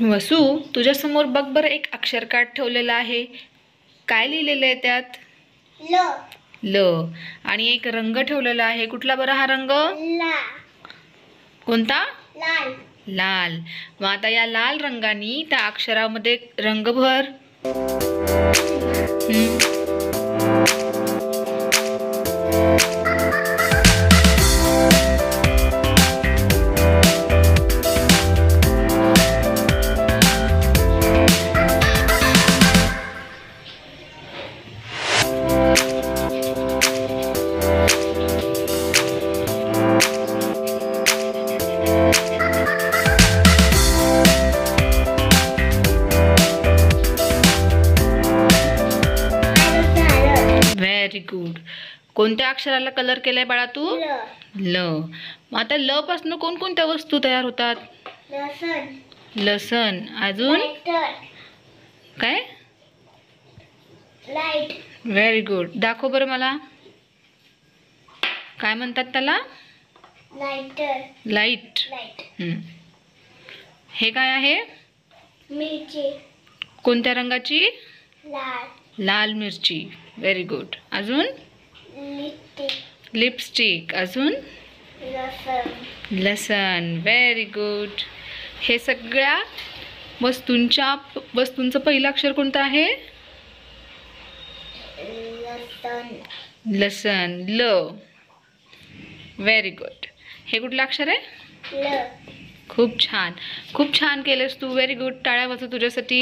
वसू, तुझ्यासमोर बघ बरं, एक अक्षर कार्ड ठेवलेलं आहे. काय लिहिलेलं आहे त्यात? ल. ल. आणि एक रंग ठेवलेला आहे. कुठला बरं हा रंग? ला. कोणता? लाल. लाल. मग आता या लाल रंगाने त्या अक्षरामध्ये रंग भर. Very good. कोणत्या अक्षराला कलर केलाय बाळा तू? ल. ल. मग आता ल पासून कोणकोणत्या वस्तू तयार होतात? लसण. लसण. अजून लायटर. काय? लाईट. Very good. दाखव बरं मला. काय म्हणतात त्याला? लायटर. लाईट. लाईट. हे काय आहे? मिरची. कोणत्या रंगाची? लाल. लाल मिरची. Very good. अजून लिपस्टिक. लिपस्टिक. अजून लसण. लसण. Very good. हे सगळ्या वस्तूंचं पहिलं अक्षर कोणतं आहे? लसण. लसण. ल. Very good. हे कुठलं अक्षर आहे? ल. खूप छान. खूप छान केलंस तू. Very good. टाळ्या वाजव तुझ्यासाठी.